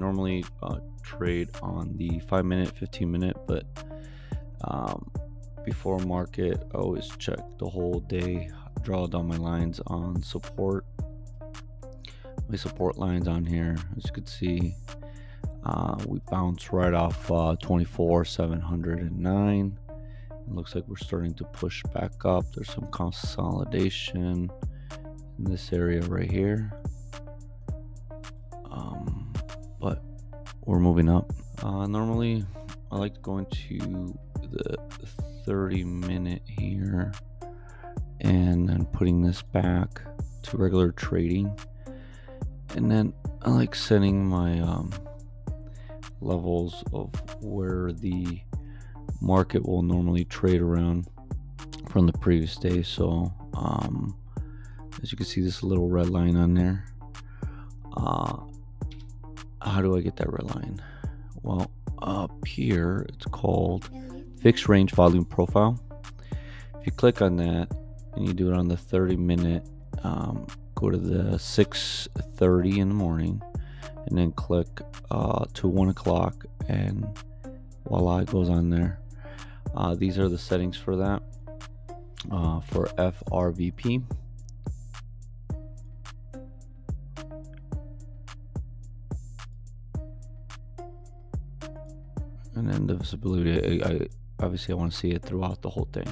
normally trade on the 5-minute, 15-minute, but before market, I always check the whole day, draw down my lines on support. My support lines on here, as you can see, we bounced right off 24,709. It looks like we're starting to push back up. There's some consolidation in this area right here, but we're moving up. Normally I like to go into the 30-minute here and then putting this back to regular trading, and then I like setting my levels of where the market will normally trade around from the previous day. So as you can see, this little red line on there. How do I get that red line? Well, up here it's called fixed range volume profile. If you click on that and you do it on the 30-minute, go to the 6:30 in the morning and then click to 1 o'clock, and voila, it goes on there. These are the settings for that, for FRVP. And then the visibility, I obviously want to see it throughout the whole thing.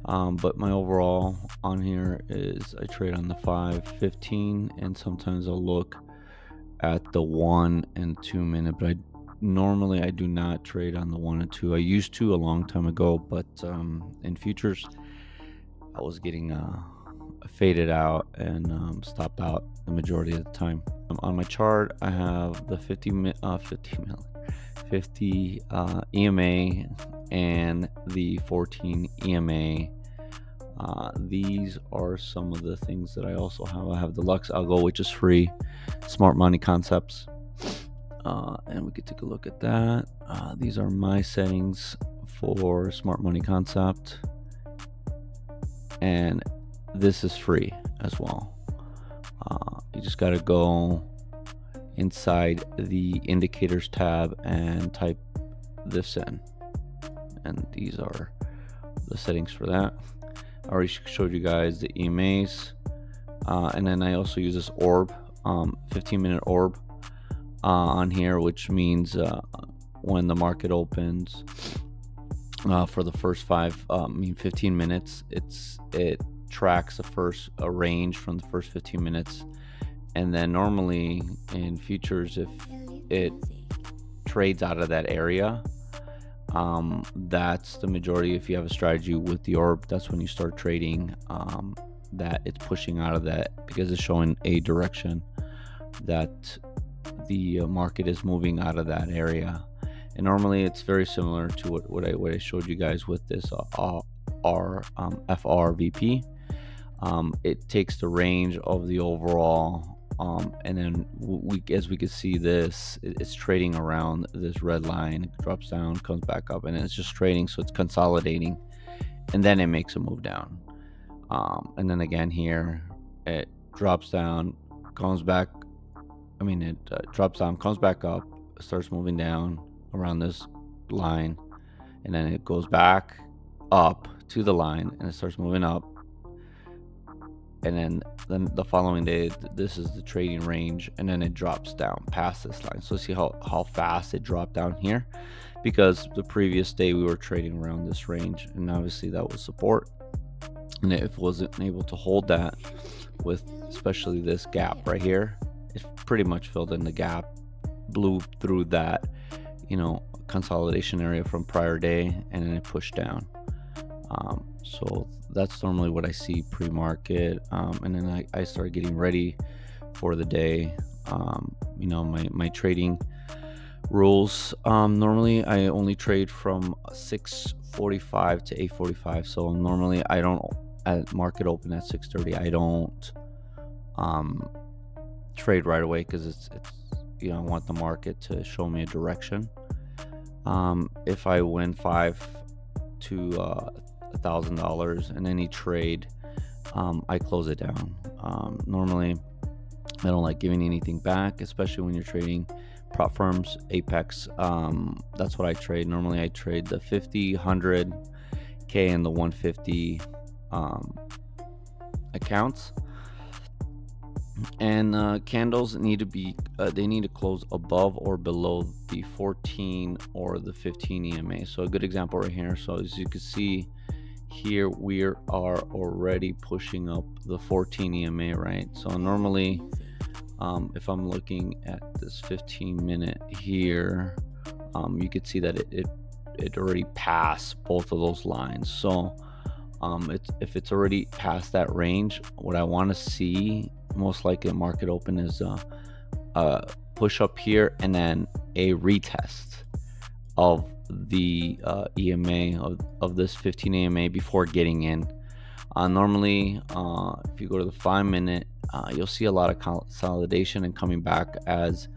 But my overall on here is I trade on the 5, 15, and sometimes I'll look at the 1 and 2-minute, but normally I do not trade on the 1 and 2. I used to a long time ago, but in futures I was getting faded out and stopped out the majority of the time. On my chart I have the 50 EMA and the 14 EMA. These are some of the things that I also have. I have the Lux Algo, which is free, smart money concepts, and we could take a look at that. These are my settings for smart money concept, and this is free as well. You just got to go inside the indicators tab and type this in, and these are the settings for that. I already showed you guys the EMAs, and then I also use this orb, 15-minute orb on here, which means when the market opens for the first 15 minutes, it tracks the first range from the first 15 minutes. And then normally in futures, if it trades out of that area, that's the majority. If you have a strategy with the orb, that's when you start trading that it's pushing out of that, because it's showing a direction that the market is moving out of that area. And normally it's very similar to what I showed you guys with this FRVP. It takes the range of the overall, and then as we can see, it's trading around this red line. It drops down, comes back up, and it's just trading. So it's consolidating, and then it makes a move down. And then again here, it drops down, comes back. It drops down, comes back up, starts moving down around this line, and then it goes back up to the line, and it starts moving up. And then the following day, this is the trading range, and then it drops down past this line. So see how fast it dropped down here, because the previous day we were trading around this range, and obviously that was support. And if it wasn't able to hold that, with especially this gap right here, it pretty much filled in the gap, blew through that consolidation area from prior day, and then it pushed down. So that's normally what I see pre-market, and then I start getting ready for the day. My trading rules, normally I only trade from 6:45 to 8:45. So normally I don't, at market open at 6:30, I don't trade right away, because it's I want the market to show me a direction. If I win $5 to $1,000 in any trade, I close it down. Normally I don't like giving anything back, especially when you're trading prop firms, Apex. That's what I trade. Normally I trade the 50, 100K and the 150 accounts. And candles need to be they need to close above or below the 14 or the 15 EMA. So a good example right here. So as you can see here, we are already pushing up the 14 EMA, right? So normally if I'm looking at this 15-minute here, you could see that it already passed both of those lines. So if it's already past that range, what I want to see most likely a market open is a push up here and then a retest of the EMA of this 15 EMA before getting in. Normally, if you go to the 5-minute, you'll see a lot of consolidation and coming back as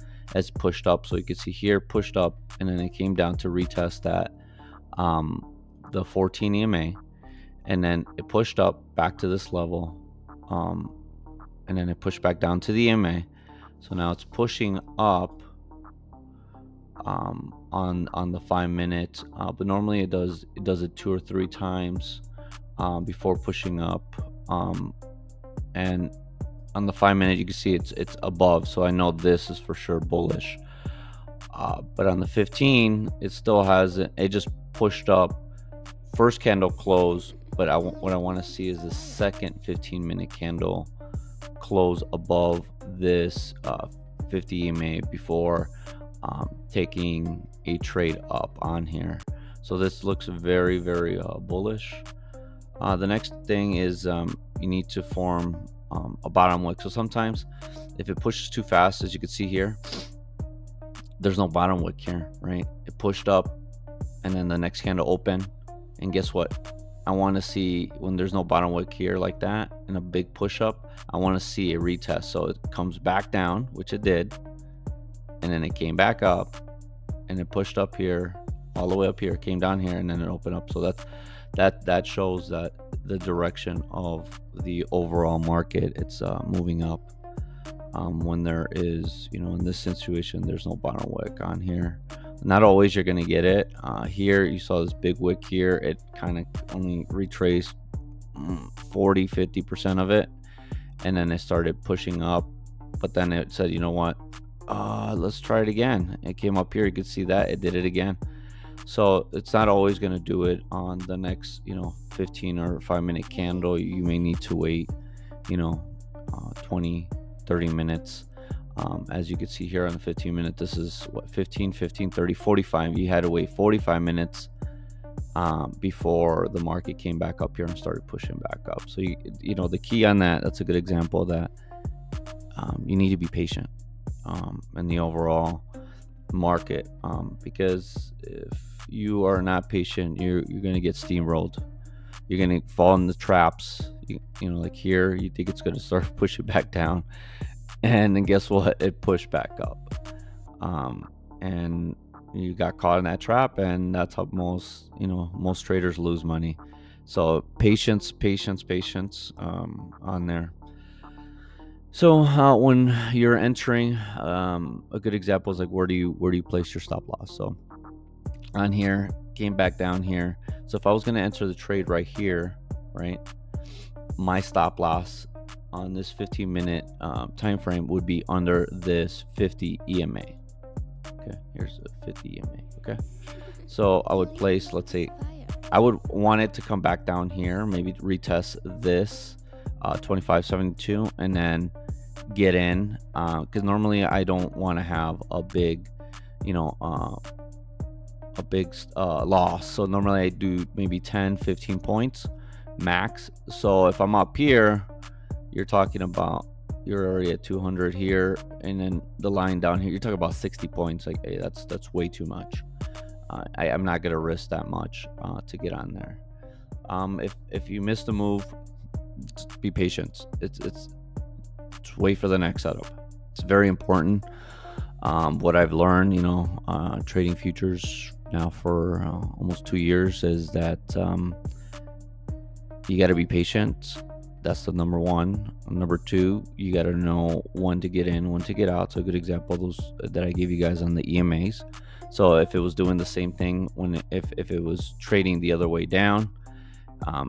pushed up. So you can see here pushed up, and then it came down to retest that the 14 EMA, and then it pushed up back to this level, and then it pushed back down to the EMA. So now it's pushing up on the 5-minute, but normally it does it 2 or 3 times before pushing up, and on the 5-minute you can see it's above, so I know this is for sure bullish. But on the 15, it still has it just pushed up, first candle close, but what I want to see is the second 15-minute candle close above this 50 EMA before taking a trade up on here. So this looks very, very bullish. The next thing is you need to form a bottom wick. So sometimes if it pushes too fast, as you can see here, there's no bottom wick here, right? It pushed up and then the next candle open, and guess what? I want to see, when there's no bottom wick here like that and a big push up, I want to see a retest. So it comes back down, which it did, and then it came back up and it pushed up here, all the way up here, came down here, and then it opened up. So that shows that the direction of the overall market, it's moving up. When there is, in this situation, there's no bottom wick on here. Not always you're going to get it. Here you saw this big wick here. It kind of only retraced 40-50% of it, and then it started pushing up, but then it said, you know what, let's try it again. It came up here, you could see that it did it again. So it's not always going to do it on the next 15 or 5-minute candle. You may need to wait 20-30 minutes. As you can see here on the 15-minute, this is what, 15, 30, 45. You had to wait 45 minutes before the market came back up here and started pushing back up. So the key on that's a good example that you need to be patient in the overall market, because if you are not patient, you're going to get steamrolled. You're going to fall in the traps. Like here, you think it's going to start pushing back down, and then guess what? It pushed back up, and you got caught in that trap, and that's how most traders lose money. So patience on there. So when you're entering, a good example is like where do you place your stop loss? So on here, came back down here. So if I was going to enter the trade right here, right, my stop loss on this 15-minute time frame would be under this 50 EMA. Okay, here's a 50 EMA. Okay, so I would place, let's say, I would want it to come back down here, maybe retest this 25.72, and then get in, because normally I don't want to have a big loss. So normally I do maybe 10-15 points max. So if I'm up here, you're talking about, you're already at 200 here, and then the line down here, you're talking about 60 points. Like, hey, that's way too much. I'm not gonna risk that much to get on there. If you miss the move, just be patient. It's wait for the next setup. It's very important. What I've learned, trading futures now for almost 2 years, is that you got to be patient. That's the number one. Number two, you got to know when to get in, when to get out. So a good example, those that I gave you guys on the EMAs. So if it was doing the same thing if it was trading the other way down,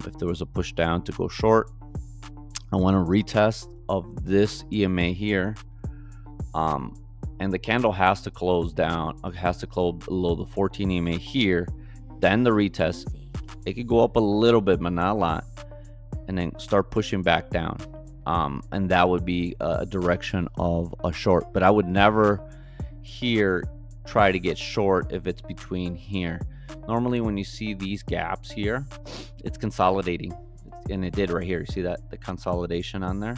if there was a push down to go short, I want to retest of this EMA here, and the candle has to close down, has to close below the 14 EMA here, then the retest. It could go up a little bit, but not a lot, and then start pushing back down, and that would be a direction of a short. But I would never here try to get short if it's between here. Normally when you see these gaps here, it's consolidating, and it did right here. You see that, the consolidation on there?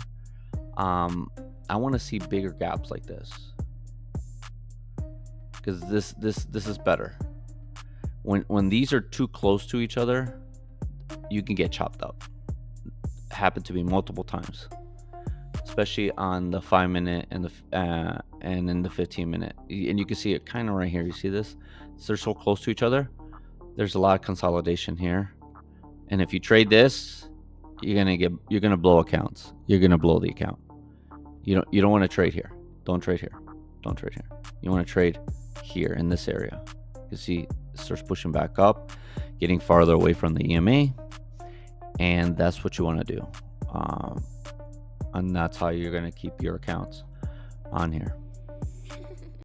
I want to see bigger gaps like this, because this is better. When these are too close to each other, you can get chopped up. Happened to me multiple times, especially on the 5 minute and in the 15 minute. And you can see it kind of right here. You see this? So they're so close to each other. There's a lot of consolidation here, and if you trade this, you're gonna blow accounts. You're gonna blow the account. You don't want to trade here. Don't trade here. Don't trade here. You want to trade here in this area. You see it starts pushing back up, getting farther away from the EMA, and that's what you want to do. And that's how you're going to keep your accounts on here.